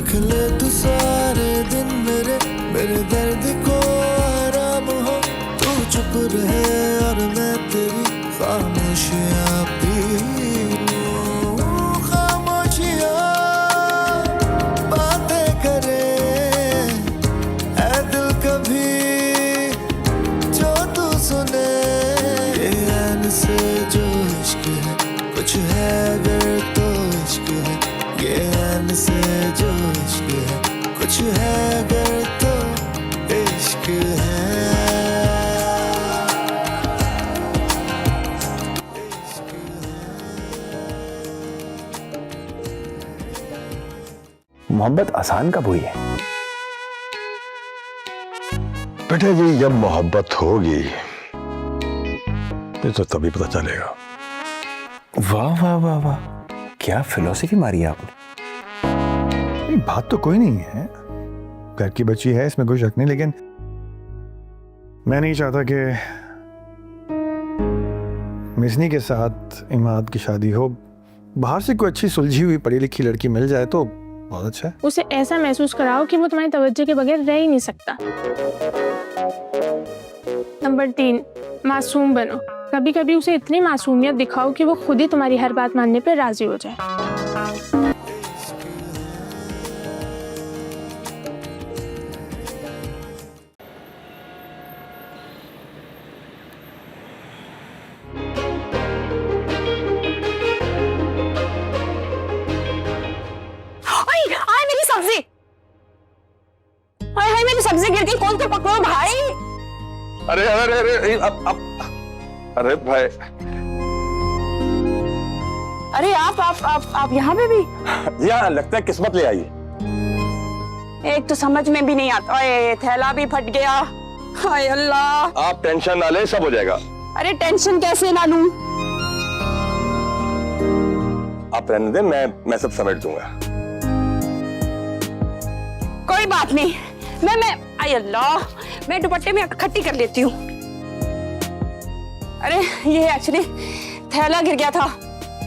लिख ले तू सारे दिन मेरे दर्द को आराम हो। तू चुप रहे और मैं तेरी खामोशियाँ पी लूं। खामोशियाँ बातें करे ऐ दिल कभी जो तू सुने। ये ऐन से जो इश्क है कुछ है अगर तो इश्क है। ये ऐन से जो इश्क है कुछ है अगर तो इश्क है। मोहब्बत आसान कब हुई है? बेटे जी, जब मोहब्बत होगी तो तभी पता चलेगा। वाह वाह वाह वाह, क्या फिलॉसफी मारी है आपने। बात तो कोई नहीं है, घर की बच्ची है, इसमें कोई शक नहीं, लेकिन मैं नहीं चाहता कि मिसनी के साथ इमाद की शादी हो। बाहर से कोई अच्छी सुलझी हुई पढ़ी लिखी लड़की मिल जाए तो बहुत अच्छा है। उसे ऐसा महसूस कराओ कि वो तुम्हारी तवज्जो के बगैर रह ही नहीं सकता। नंबर 3, मासूम बनो। कभी कभी उसे इतनी मासूमियत दिखाओ कि वो खुद ही तुम्हारी हर बात मानने पर राजी हो जाए। हाय मेरी सब्जी गिर गई, कौन सा पकड़ो भाई। अरे अरे अरे अरे भाई, अरे आप यहाँ पे भी? यहाँ लगता है किस्मत ले आई। एक तो समझ में भी नहीं आता, ओए थैला भी फट गया। हाय अल्लाह। आप टेंशन ना ले, सब हो जाएगा। अरे टेंशन कैसे ना लूं? आप रहने दें, मैं सब समेट दूंगा। कोई बात नहीं, मैं आय अल्लाह, मैं दुपट्टे में इकट्ठी कर लेती हूँ। अरे ये एक्चुअली थैला गिर गया था।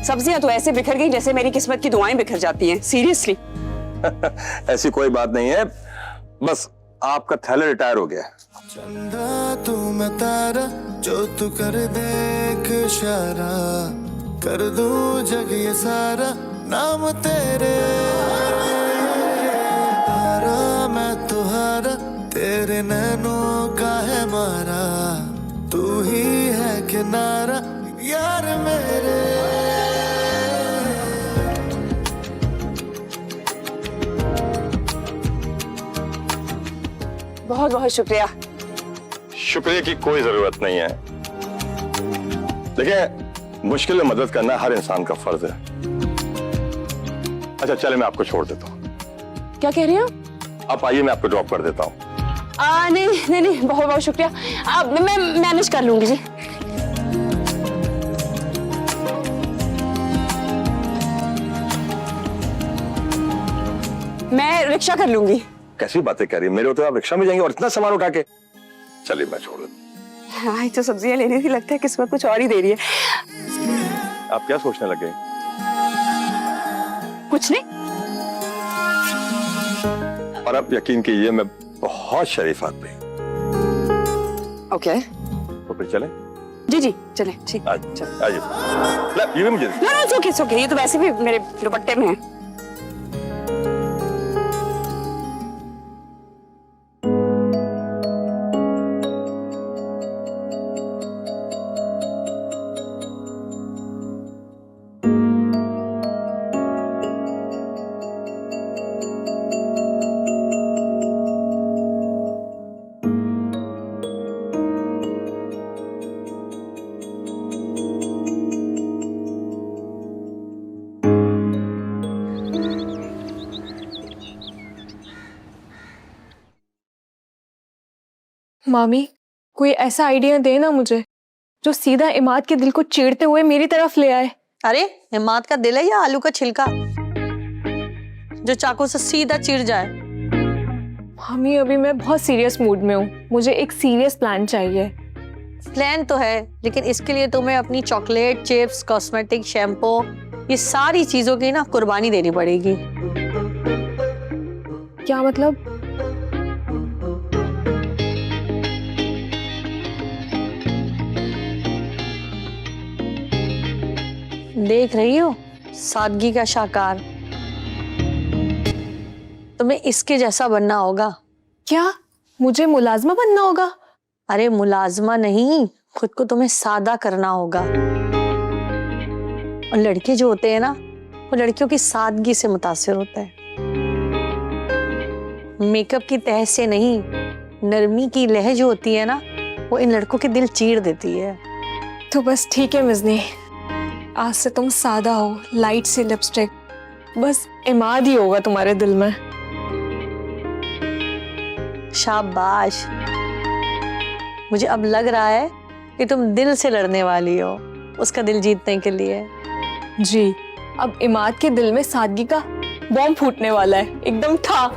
सब्जियां तो ऐसे बिखर गई जैसे मेरी किस्मत की दुआएं बिखर जाती हैं, सीरियसली। ऐसी कोई बात नहीं है, बस आपका थैला रिटायर हो गया। चंदा तू मैं तारा, जो तू कर दे एक इशारा, कर दूं जग ये सारा नाम तेरे। हारा मैं तुहारा, तेरे नैनों का है मारा, तू ही है किनारा यार मेरे। बहुत बहुत शुक्रिया। शुक्रिया की कोई जरूरत नहीं है। देखिए, मुश्किल में मदद करना हर इंसान का फर्ज है। अच्छा चले, मैं आपको छोड़ देता हूँ। क्या कह रहे हैं आप आइए, मैं आपको ड्रॉप कर देता हूँ। नहीं, बहुत बहुत शुक्रिया। मैं मैनेज कर लूंगी जी। मैं रिक्शा कर लूंगी। कैसी बातें कर रही है, मेरे होते आप रिक्शा में जाएंगे और इतना सामान उठा के। चलिए मैं छोड़ देता हूँ। हाँ, तो सब्जियां लेने की लगता है किस्मत कुछ और ही दे रही है। आप क्या सोचने लगे? कुछ नहीं। और आप यकीन कीजिए, मैं बहुत शरीफ आदमी। ओके, तो फिर चले? जी चले, ठीक। आइए, ये भी मुझे। ओके, ये तो वैसे भी मेरे दुपट्टे में है। मामी, कोई ऐसा आइडिया दे ना मुझे जो सीधा इमाद के दिल को चीरते हुए मेरी तरफ ले आए। अरे इमाद का दिल है या आलू का छिलका जो चाकू से सीधा चीर जाए? मामी, अभी मैं बहुत सीरियस मूड में हूँ, मुझे एक सीरियस प्लान चाहिए। प्लान तो है, लेकिन इसके लिए तुम्हें अपनी चॉकलेट, चिप्स, कॉस्मेटिक, शैम्पू, ये सारी चीजों की ना कुर्बानी देनी पड़ेगी। क्या मतलब? देख रही हो सादगी का शाकार। तुम्हें इसके जैसा बनना होगा। क्या मुझे मुलाजमा बनना होगा? अरे मुलाजमा नहीं, खुद को तुम्हें सादा करना होगा। और लड़के जो होते हैं ना, वो लड़कियों की सादगी से मुतासिर होता है, मेकअप की तह से नहीं। नरमी की लह जो होती है ना, वो इन लड़कों के दिल चीर देती है। तो बस ठीक है मिजनी, आज से तुम सादा हो, लाइट सी लिपस्टिक, बस इमाद ही होगा तुम्हारे दिल में। शाबाश, मुझे अब लग रहा है कि तुम दिल से लड़ने वाली हो उसका दिल जीतने के लिए। जी, अब इमाद के दिल में सादगी का बॉम्ब फूटने वाला है, एकदम ठा।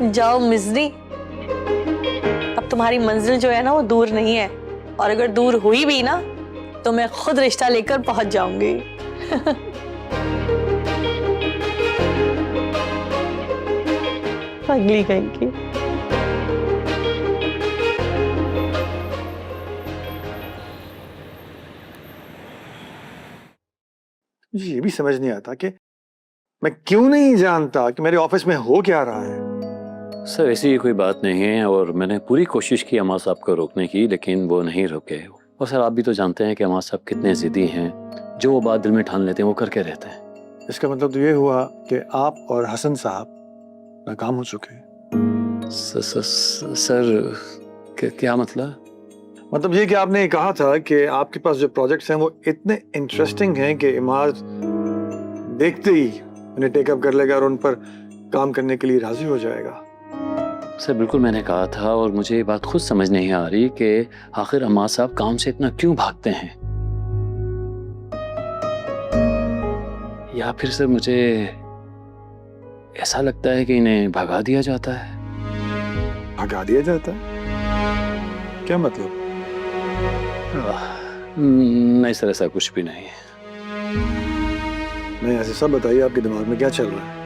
जाओ मिजनी, अब तुम्हारी मंजिल जो है ना वो दूर नहीं है, और अगर दूर हुई भी ना तो मैं खुद रिश्ता लेकर पहुंच जाऊंगी। अगली कहीं की। मुझे ये भी समझ नहीं आता कि मैं क्यों नहीं जानता कि मेरे ऑफिस में हो क्या रहा है। सर ऐसी कोई बात नहीं है, और मैंने पूरी कोशिश की अम्मा साहब को रोकने की, लेकिन वो नहीं रुके। और सर आप भी तो जानते हैं कि अम्मा साहब कितने जिद्दी हैं, जो वो बात दिल में ठान लेते हैं वो करके रहते हैं। इसका मतलब तो ये हुआ कि आप और हसन साहब नाकाम हो चुके हैं। सर क्या मतलब? मतलब ये कि आपने कहा था कि आपके पास जो प्रोजेक्ट्स हैं वो इतने इंटरेस्टिंग हैं कि इमाद देखते ही उन्हें टेकअप कर लेगा और उन पर काम करने के लिए राजी हो जाएगा। सर बिल्कुल मैंने कहा था, और मुझे ये बात खुद समझ नहीं आ रही कि आखिर अम्मा साहब काम से इतना क्यों भागते हैं, या फिर सर मुझे ऐसा लगता है कि इन्हें भगा दिया जाता है। भगा दिया जाता है? क्या मतलब? नहीं सर, ऐसा कुछ भी नहीं। नहीं, ऐसे सब बताइए, आपके दिमाग में क्या चल रहा है?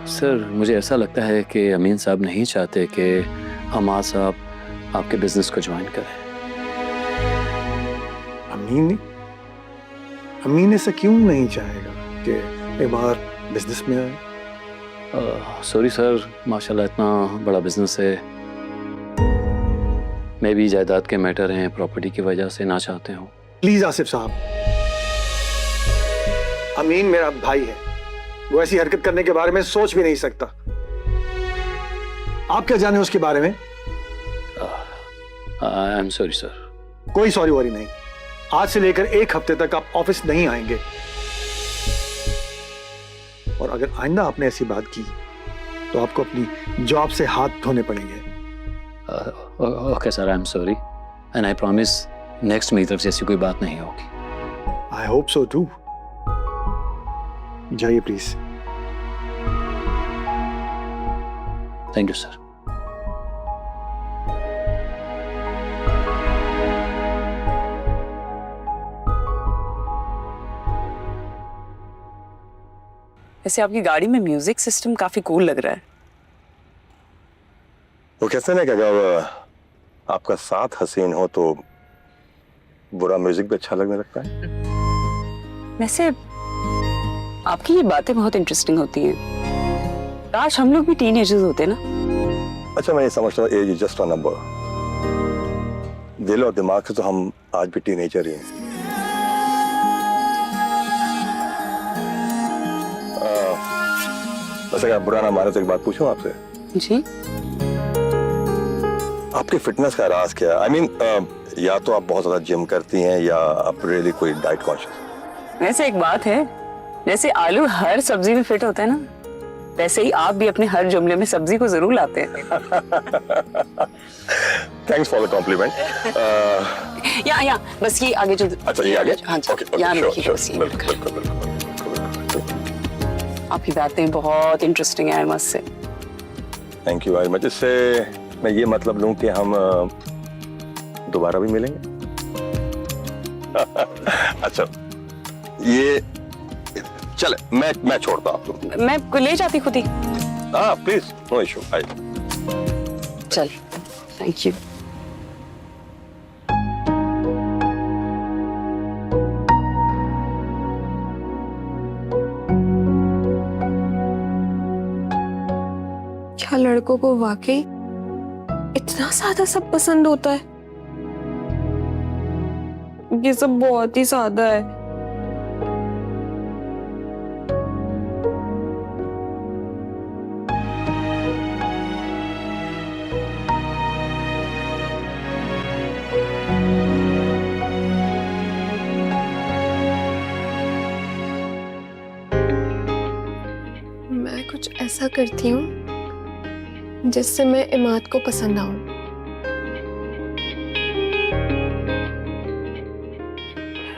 सर मुझे ऐसा लगता है कि अमीन साहब नहीं चाहते कि अम्मा साहब आपके बिजनेस को ज्वाइन करें। अमीन ऐसा क्यों नहीं चाहेगा कि एक बार बिजनेस में आए? सॉरी सर, माशाल्लाह इतना बड़ा बिजनेस है, मैं भी जायदाद के मैटर हैं, प्रॉपर्टी की वजह से ना चाहते हूँ। प्लीज आसिफ साहब, अमीन मेरा भाई है, वो ऐसी हरकत करने के बारे में सोच भी नहीं सकता। आप क्या जाने उसके बारे में? आई एम सॉरी सर। कोई सॉरी वॉरी नहीं, आज से लेकर 1 हफ्ते तक आप ऑफिस नहीं आएंगे, और अगर आइंदा आपने ऐसी बात की तो आपको अपनी जॉब से हाथ धोने पड़ेंगे। Okay sir, I am sorry, and I promise next मेरी तरफ से ऐसी कोई बात नहीं होगी। I hope so too. जाइए प्लीज। Thank you sir. वैसे आपकी गाड़ी में म्यूजिक सिस्टम काफी कूल लग रहा है। वो कहते हैं ना कि अगर आपका साथ हसीन हो तो बुरा म्यूजिक भी अच्छा लगने लगता है। वैसे आपकी ये बातें बहुत इंटरेस्टिंग होती हैं। काश हम लोग भी टीनेजर्स होते ना। अच्छा, मैं ये समझता हूँ age is just a number. दिल और दिमाग से तो हम आज भी टीनेजर ही हैं। वैसे अगर बुरा ना माने तो एक बात पूछूं आपसे? जी। आपकी फिटनेस का राज क्या है? आई मीन, या तो आप बहुत ज्यादा जिम करती हैं या आप रियली कोई डाइट कॉन्शियस? वैसे एक बात है, जैसे आलू हर सब्जी में फिट होता है ना, वैसे ही आप भी अपने हर जुमले में सब्जी को जरूर लाते हैं। Thanks for the compliment. या बस ये आगे जो। अच्छा, ये आगे? हाँ जी, Okay, यहाँ sure, रखिए sure, बस ये। बिल्कुल। आपकी बातें बहुत इंटरेस्टिंग है, मस्त से। Thank you very much. इससे मैं ये मतलब लूं कि हम दोबारा भी मिलेंगे। अच्छा, ये चले मैं छोड़ता हूँ आपको। मैं ले जाती खुद ही। हाँ प्लीज, नो इशू। चल, थैंक यू। क्या लड़कों को वाकई इतना सादा सब पसंद होता है? ये सब बहुत ही सादा है। मैं कुछ ऐसा करती हूँ जिससे मैं इमाद को पसंद आऊं।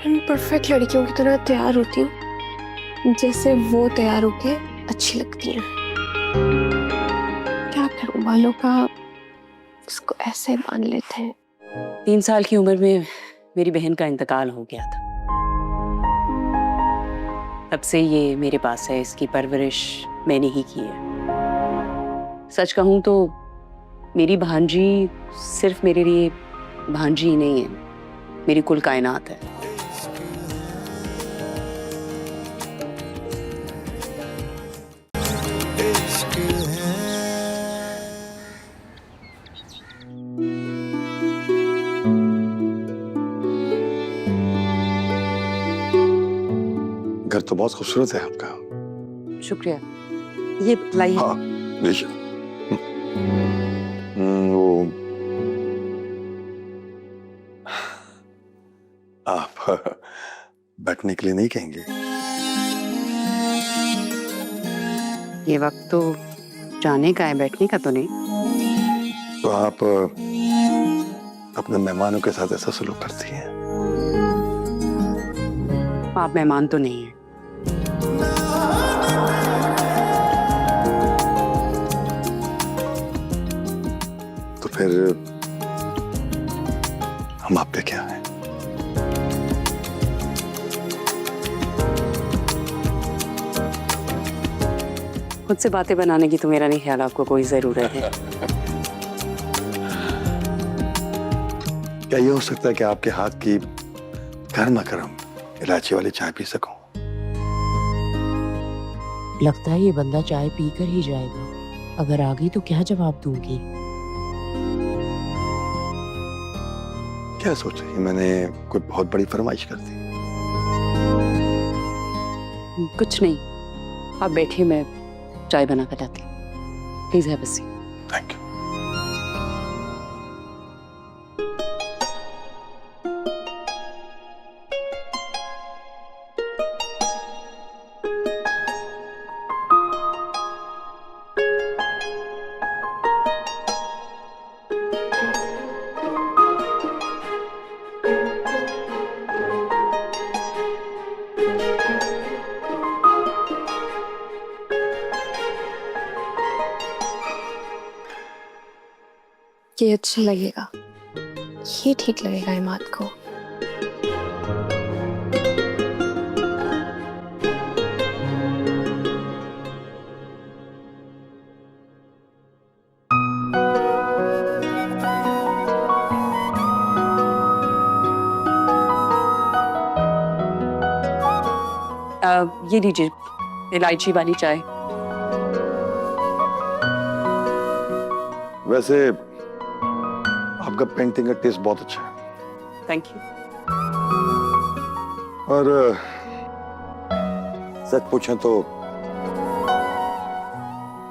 इन परफेक्ट लड़कियों की तरह तैयार होती हूँ जैसे वो तैयार होके अच्छी लगती हैं। क्या करूं, बालों का इसको ऐसे बांध लेते हैं। 3 साल की उम्र में मेरी बहन का इंतकाल हो गया था। तब से ये मेरे पास है। इसकी परवरिश मैंने ही की है। सच कहूं तो मेरी भांजी सिर्फ मेरे लिए भांजी ही नहीं है, मेरी कुल कायनात है। घर तो बहुत खूबसूरत है आपका। शुक्रिया। ये लाइए। हाँ बेशक। वो आप बैठने के लिए नहीं कहेंगे? ये वक्त तो जाने का है, बैठने का तो नहीं। तो आप अपने मेहमानों के साथ ऐसा सलूक करती हैं? आप मेहमान तो नहीं है। तो फिर हम आपके क्या हैं? खुद से बातें बनाने की तो मेरा नहीं ख्याल आपको कोई जरूरत है। क्या ये हो सकता है कि आपके हाथ की गर्मा गर्म इलायची वाली चाय पी सकूं? लगता है ये बंदा चाय पीकर ही जाएगा। अगर आ गई तो क्या जवाब दूंगी? क्या सोच रही है? मैंने कोई बहुत बड़ी फरमाइश कर दी? कुछ नहीं, आप बैठिए, मैं चाय बना कर लाती। Please have a seat. Thank you. ये अच्छा लगेगा, ये ठीक लगेगा इमाद को। ये लीजिए इलायची वाली चाय। वैसे आपका पेंटिंग का टेस्ट बहुत अच्छा है। Thank you. और सच पूछें तो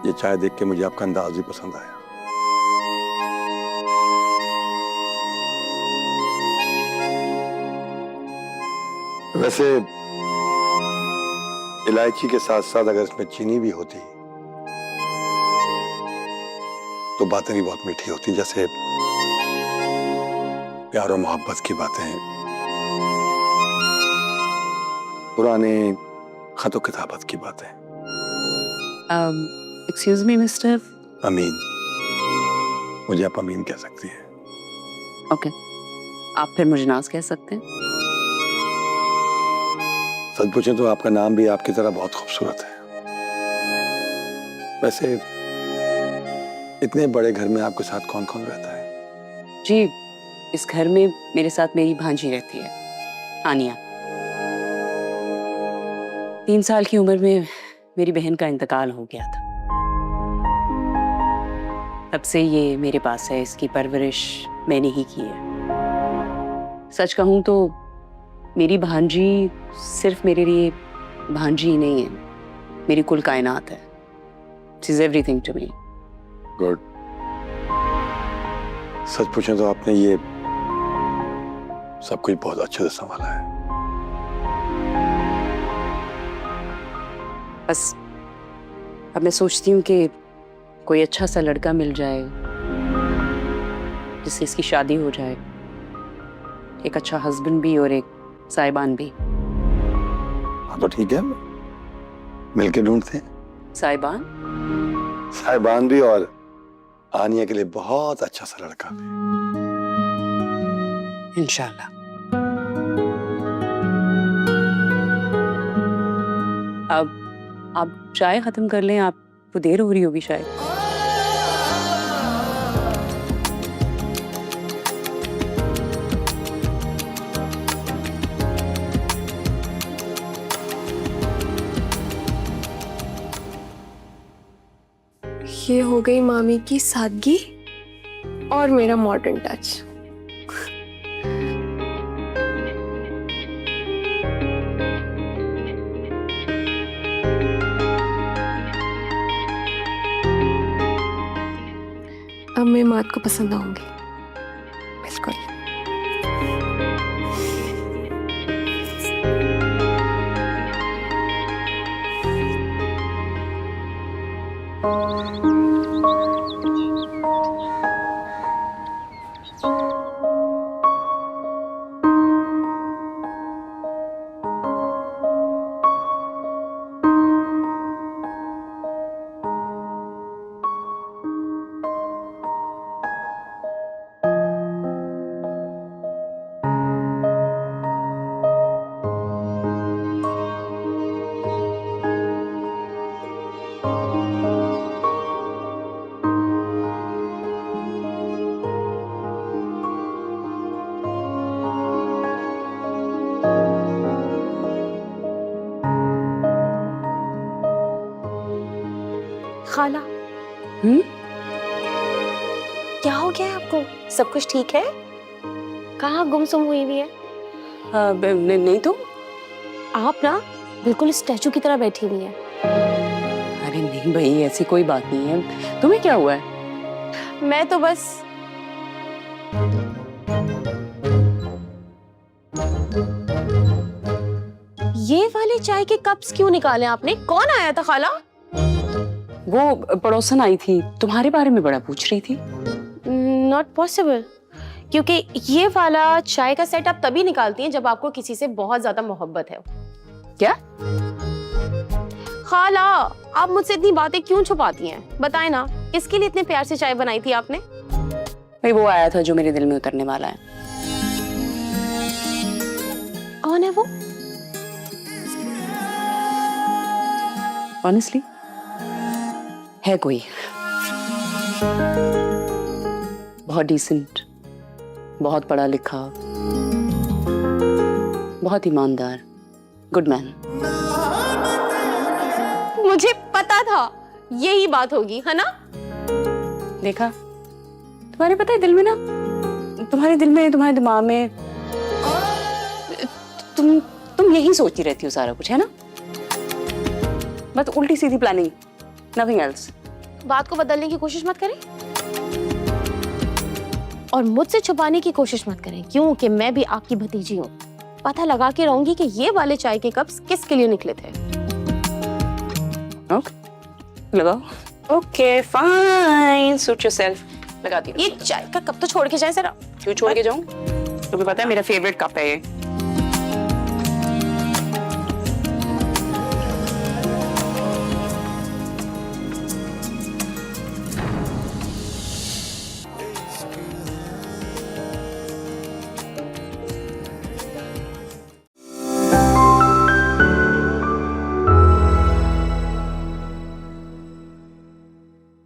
ये चाय देख के मुझे आपका अंदाज ही पसंद आया। वैसे इलायची के साथ साथ अगर इसमें चीनी भी होती तो बातें भी बहुत मीठी होती, जैसे प्यार और मोहब्बत की बातें, पुराने खतो किताबत की बातें। Excuse me mister. अमीन, मुझे आप अमीन कह सकती हैं। ओके, आप फिर मुझे नाज कह सकते हैं। सच पूछें तो आपका नाम भी आपकी तरह बहुत खूबसूरत है। वैसे इतने बड़े घर में आपके साथ कौन कौन रहता है? जी, इस घर में मेरे साथ मेरी भांजी रहती है, आनिया। 3 साल की उम्र में मेरी बहन का इंतकाल हो गया था। तब से ये मेरे पास है, इसकी परवरिश मैंने ही की है। सच कहूं तो मेरी भांजी सिर्फ मेरे लिए भांजी ही नहीं है, मेरी कुल कायनात है। She is everything to me. Good. सच पूछें तो आपने ये सब कुछ बहुत अच्छे से संभाला है। बस अब मैं सोचती हूँ कि कोई अच्छा सा लड़का मिल जाए जिससे इसकी शादी हो जाए, एक अच्छा हस्बैंड भी और एक साहिबान भी। हाँ तो ठीक है, मिलके ढूंढते हैं। साहिबान? साहिबान भी और आनिया के लिए बहुत अच्छा सा लड़का भी। इंशाल्लाह। अब आप चाय खत्म कर लें, आपको देर हो रही होगी शायद। ये हो गई मामी की सादगी और मेरा मॉडर्न टच। अब मैं मात को पसंद आऊंगी। बिल्कुल। खाला, क्या हो गया है आपको? सब कुछ ठीक है? कहाँ गुमसुम हुई हुई है? नहीं तो। आप ना बिल्कुल स्टैचू की तरह बैठी हुई हैं। अरे नहीं भाई, ऐसी कोई बात नहीं है। तुम्हें क्या हुआ है? मैं तो बस ये वाले चाय के कप्स क्यों निकाले आपने? कौन आया था खाला? वो पड़ोसन आई थी, तुम्हारे बारे में बड़ा पूछ रही थी। नॉट पॉसिबल, क्योंकि ये वाला चाय का सेट आप तभी निकालती हैं जब आपको किसी से बहुत ज्यादा मोहब्बत है। क्या? खाला, आप मुझसे इतनी बातें क्यों छुपाती हैं? बताएं ना, किसके लिए इतने प्यार से चाय बनाई थी आपने? भाई वो आया था जो मेरे दिल में उतरने वाला है। कौन है वो? ऑनेस्टली है कोई, बहुत डिसेंट, बहुत पढ़ा लिखा, बहुत ईमानदार, गुड मैन। मुझे पता था यही बात होगी, है ना? देखा, तुम्हारे पता है दिल में ना, तुम्हारे दिल में, तुम्हारे दिमाग में तुम यही सोचती रहती हो सारा कुछ, है ना? बस उल्टी सीधी प्लानिंग, नथिंग एल्स। बात को बदलने की कोशिश मत करें और मुझसे छुपाने की कोशिश मत करें, क्योंकि मैं भी आपकी भतीजी हूँ। पता लगा के रहूंगी कि ये वाले चाय के कप्स किसके लिए निकले थे। ओके, लगाओ। Okay fine, suit yourself. लगाती हूँ। ये चाय का कप तो छोड़ के जाए जरा। क्यों छोड़ के जाऊँ? तुम्हें पता है मेरा फेवरेट कप है ये।